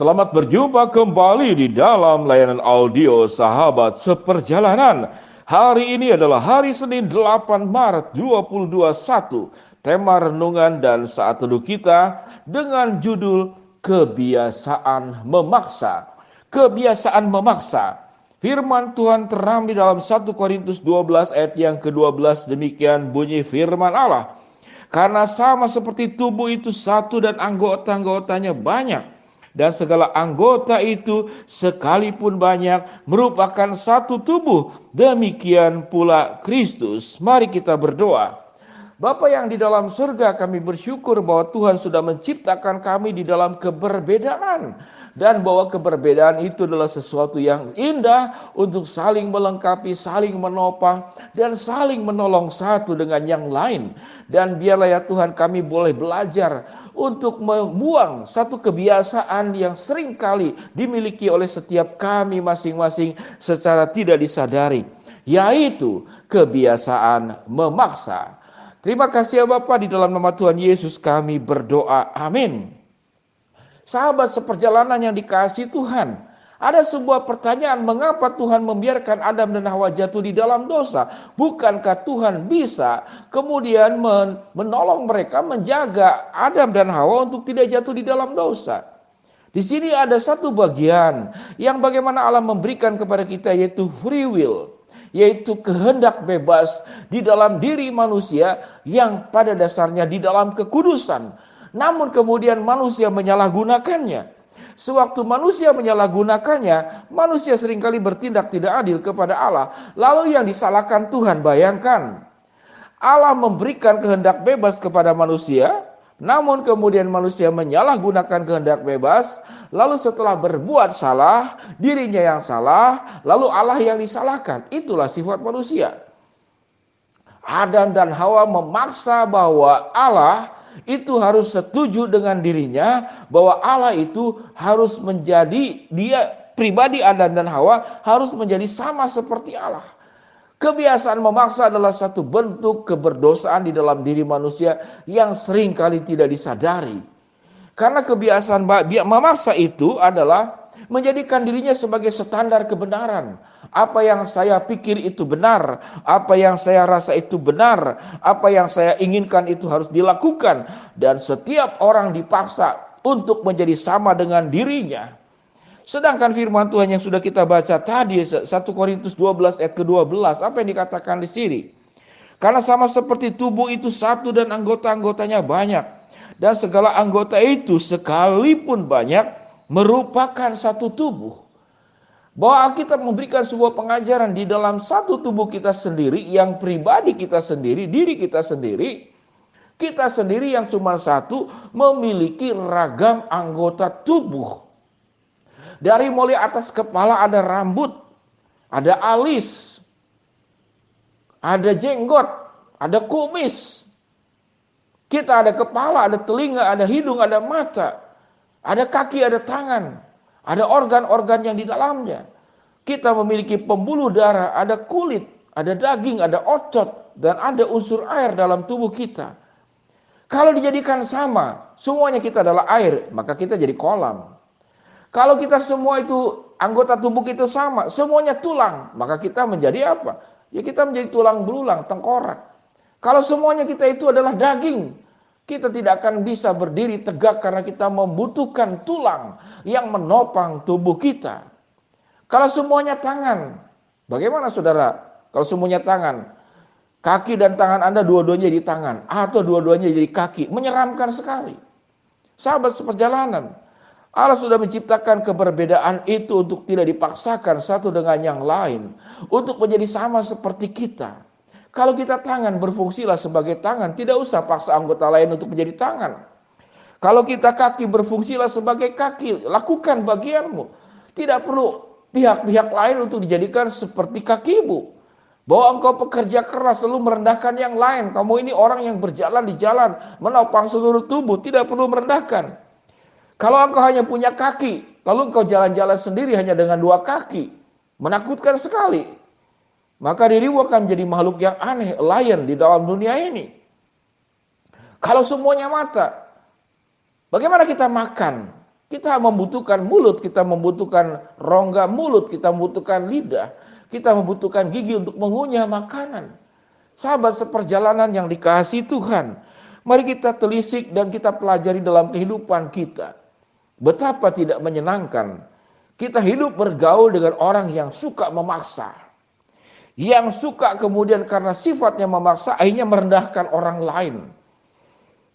Selamat berjumpa kembali di dalam layanan audio Sahabat Seperjalanan. Hari ini adalah hari Senin 8 Maret 2021. Tema renungan dan saat teduh kita dengan judul Kebiasaan Memaksa. Kebiasaan memaksa. Firman Tuhan terambil dalam 1 Korintus 12 ayat yang ke-12. Demikian bunyi firman Allah. Karena sama seperti tubuh itu satu dan anggota-anggotanya banyak. Dan segala anggota itu sekalipun banyak merupakan satu tubuh. Demikian pula Kristus. Mari kita berdoa. Bapa yang di dalam surga, kami bersyukur bahwa Tuhan sudah menciptakan kami di dalam keberbedaan. Dan bahwa keberbedaan itu adalah sesuatu yang indah untuk saling melengkapi, saling menopang, dan saling menolong satu dengan yang lain. Dan biarlah ya Tuhan kami boleh belajar untuk membuang satu kebiasaan yang seringkali dimiliki oleh setiap kami masing-masing secara tidak disadari, yaitu kebiasaan memaksa. Terima kasih ya Bapak, di dalam nama Tuhan Yesus kami berdoa. Amin. Sahabat seperjalanan yang dikasihi Tuhan, ada sebuah pertanyaan, mengapa Tuhan membiarkan Adam dan Hawa jatuh di dalam dosa? Bukankah Tuhan bisa kemudian menolong mereka, menjaga Adam dan Hawa untuk tidak jatuh di dalam dosa? Di sini ada satu bagian yang bagaimana Allah memberikan kepada kita, yaitu free will, yaitu kehendak bebas di dalam diri manusia yang pada dasarnya di dalam kekudusan. Namun kemudian manusia menyalahgunakannya. Sewaktu manusia menyalahgunakannya, manusia seringkali bertindak tidak adil kepada Allah. Lalu yang disalahkan Tuhan, bayangkan. Allah memberikan kehendak bebas kepada manusia, namun kemudian manusia menyalahgunakan kehendak bebas. Lalu setelah berbuat salah, dirinya yang salah, lalu Allah yang disalahkan. Itulah sifat manusia. Adam dan Hawa memaksa bahwa Allah itu harus setuju dengan dirinya, bahwa Allah itu harus menjadi, dia pribadi Adam dan Hawa harus menjadi sama seperti Allah. Kebiasaan memaksa adalah satu bentuk keberdosaan di dalam diri manusia yang seringkali tidak disadari. Karena kebiasaan memaksa itu adalah menjadikan dirinya sebagai standar kebenaran. Apa yang saya pikir itu benar, apa yang saya rasa itu benar, apa yang saya inginkan itu harus dilakukan. Dan setiap orang dipaksa untuk menjadi sama dengan dirinya. Sedangkan firman Tuhan yang sudah kita baca tadi, 1 Korintus 12 ayat ke-12, apa yang dikatakan di sini? Karena sama seperti tubuh itu satu dan anggota-anggotanya banyak. Dan segala anggota itu sekalipun banyak merupakan satu tubuh. Bahwa Alkitab memberikan sebuah pengajaran di dalam satu tubuh kita sendiri, yang pribadi kita sendiri, diri kita sendiri yang cuma satu, memiliki ragam anggota tubuh. Dari mulai atas kepala ada rambut, ada alis, ada jenggot, ada kumis. Kita ada kepala, ada telinga, ada hidung, ada mata, ada kaki, ada tangan, ada organ-organ yang di dalamnya. Kita memiliki pembuluh darah, ada kulit, ada daging, ada otot, dan ada unsur air dalam tubuh kita. Kalau dijadikan sama, semuanya kita adalah air, maka kita jadi kolam. Kalau kita semua itu, anggota tubuh kita sama, semuanya tulang, maka kita menjadi apa? Ya kita menjadi tulang belulang, tengkorak. Kalau semuanya kita itu adalah daging, kita tidak akan bisa berdiri tegak karena kita membutuhkan tulang yang menopang tubuh kita. Kalau semuanya tangan, bagaimana saudara? Kalau semuanya tangan, kaki dan tangan Anda dua-duanya jadi tangan, atau dua-duanya jadi kaki, menyeramkan sekali. Sahabat seperjalanan, Allah sudah menciptakan keberbedaan itu untuk tidak dipaksakan satu dengan yang lain, untuk menjadi sama seperti kita. Kalau kita tangan, berfungsilah sebagai tangan, tidak usah paksa anggota lain untuk menjadi tangan. Kalau kita kaki, berfungsilah sebagai kaki, lakukan bagianmu. Tidak perlu pihak-pihak lain untuk dijadikan seperti kakimu. Bahwa engkau pekerja keras lalu merendahkan yang lain. Kamu ini orang yang berjalan di jalan, menopang seluruh tubuh, tidak perlu merendahkan. Kalau engkau hanya punya kaki, lalu engkau jalan-jalan sendiri hanya dengan dua kaki, menakutkan sekali. Maka dirimu akan menjadi makhluk yang aneh, lion di dalam dunia ini. Kalau semuanya mata, bagaimana kita makan? Kita membutuhkan mulut, kita membutuhkan rongga mulut, kita membutuhkan lidah, kita membutuhkan gigi untuk mengunyah makanan. Sahabat seperjalanan yang dikasihi Tuhan, mari kita telisik dan kita pelajari dalam kehidupan kita. Betapa tidak menyenangkan kita hidup bergaul dengan orang yang suka memaksa. Yang suka kemudian karena sifatnya memaksa akhirnya merendahkan orang lain.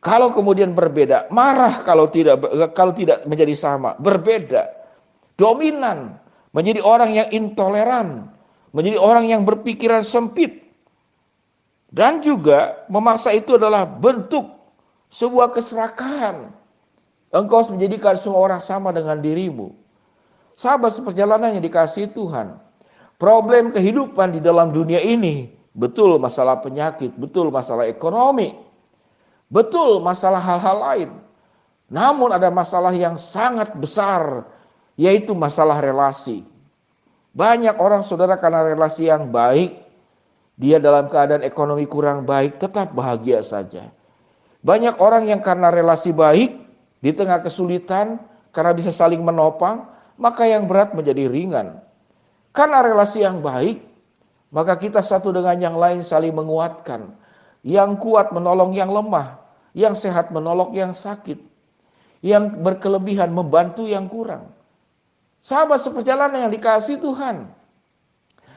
Kalau kemudian berbeda, marah kalau tidak menjadi sama, berbeda, dominan, menjadi orang yang intoleran, menjadi orang yang berpikiran sempit. Dan juga memaksa itu adalah bentuk sebuah keserakahan. Engkau menjadikan semua orang sama dengan dirimu. Sahabat seperjalanan yang dikasihi Tuhan, problem kehidupan di dalam dunia ini, betul masalah penyakit, betul masalah ekonomi, betul masalah hal-hal lain. Namun ada masalah yang sangat besar, yaitu masalah relasi. Banyak orang saudara karena relasi yang baik, dia dalam keadaan ekonomi kurang baik tetap bahagia saja. Banyak orang yang karena relasi baik, di tengah kesulitan, karena bisa saling menopang, maka yang berat menjadi ringan. Karena relasi yang baik, maka kita satu dengan yang lain saling menguatkan. Yang kuat menolong yang lemah, yang sehat menolong yang sakit, yang berkelebihan membantu yang kurang. Sahabat seperjalanan yang dikasihi Tuhan,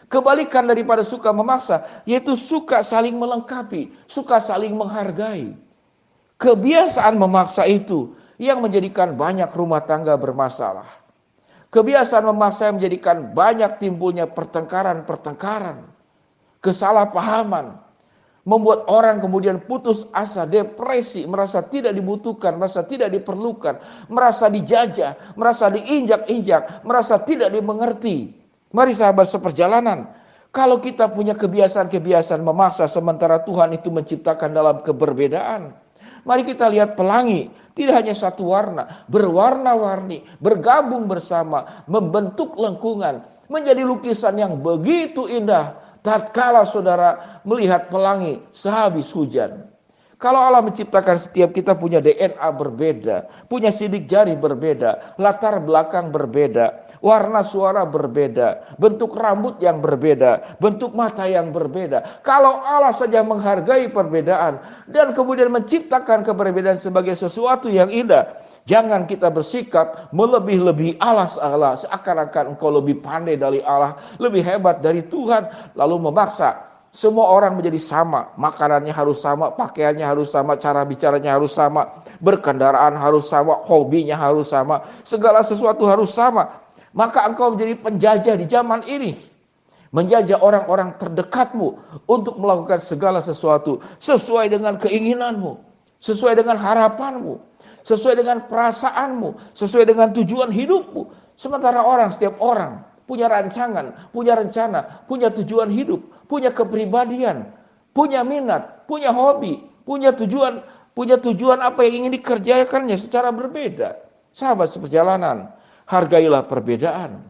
kebalikan daripada suka memaksa, yaitu suka saling melengkapi, suka saling menghargai. Kebiasaan memaksa itu yang menjadikan banyak rumah tangga bermasalah. Kebiasaan memaksa yang menjadikan banyak timbulnya pertengkaran, kesalahpahaman, membuat orang kemudian putus asa, depresi, merasa tidak dibutuhkan, merasa tidak diperlukan, merasa dijajah, merasa diinjak-injak, merasa tidak dimengerti. Mari sahabat seperjalanan, kalau kita punya kebiasaan-kebiasaan memaksa sementara Tuhan itu menciptakan dalam keberbedaan, mari kita lihat pelangi, tidak hanya satu warna, berwarna-warni, bergabung bersama, membentuk lengkungan, menjadi lukisan yang begitu indah. Tatkala saudara melihat pelangi sehabis hujan. Kalau Allah menciptakan setiap kita punya DNA berbeda, punya sidik jari berbeda, latar belakang berbeda, warna suara berbeda, bentuk rambut yang berbeda, bentuk mata yang berbeda. Kalau Allah saja menghargai perbedaan dan kemudian menciptakan keberbedaan sebagai sesuatu yang indah, jangan kita bersikap melebih-lebihi Allah seakan-akan engkau lebih pandai dari Allah, lebih hebat dari Tuhan, lalu memaksa semua orang menjadi sama, makanannya harus sama, pakaiannya harus sama, cara bicaranya harus sama, berkendaraan harus sama, hobinya harus sama, segala sesuatu harus sama. Maka engkau menjadi penjajah di zaman ini, menjajah orang-orang terdekatmu untuk melakukan segala sesuatu sesuai dengan keinginanmu, sesuai dengan harapanmu, sesuai dengan perasaanmu, sesuai dengan tujuan hidupmu. Sementara setiap orang punya rancangan, punya rencana, punya tujuan hidup, punya kepribadian, punya minat, punya hobi, punya tujuan apa yang ingin dikerjakannya secara berbeda. Sahabat seperjalanan, hargailah perbedaan.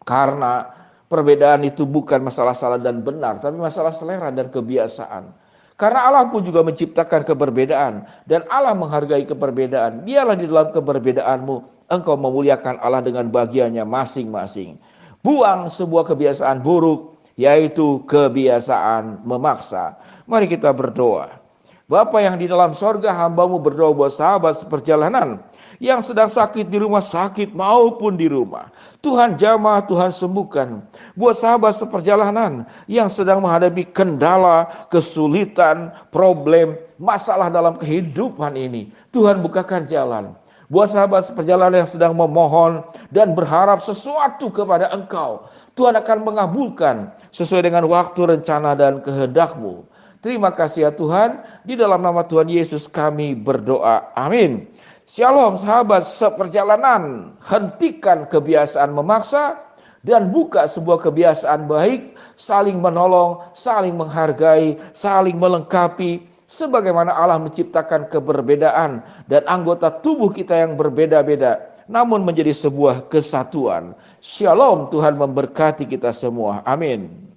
Karena perbedaan itu bukan masalah salah dan benar, tapi masalah selera dan kebiasaan. Karena Allah pun juga menciptakan keberbedaan dan Allah menghargai keberbedaan. Biarlah di dalam keberbedaanmu engkau memuliakan Allah dengan bagiannya masing-masing. Buang sebuah kebiasaan buruk, yaitu kebiasaan memaksa. Mari kita berdoa. Bapa yang di dalam sorga, hamba-Mu berdoa buat sahabat seperjalanan yang sedang sakit di rumah sakit maupun di rumah. Tuhan jamah, Tuhan sembuhkan. Buat sahabat seperjalanan yang sedang menghadapi kendala, kesulitan, problem, masalah dalam kehidupan ini, Tuhan bukakan jalan. Buat sahabat seperjalanan yang sedang memohon dan berharap sesuatu kepada Engkau, Tuhan akan mengabulkan sesuai dengan waktu, rencana, dan kehendak-Mu. Terima kasih ya Tuhan, di dalam nama Tuhan Yesus kami berdoa. Amin. Shalom sahabat seperjalanan, hentikan kebiasaan memaksa dan buka sebuah kebiasaan baik, saling menolong, saling menghargai, saling melengkapi, sebagaimana Allah menciptakan keberbedaan dan anggota tubuh kita yang berbeda-beda, namun menjadi sebuah kesatuan. Shalom, Tuhan memberkati kita semua. Amin.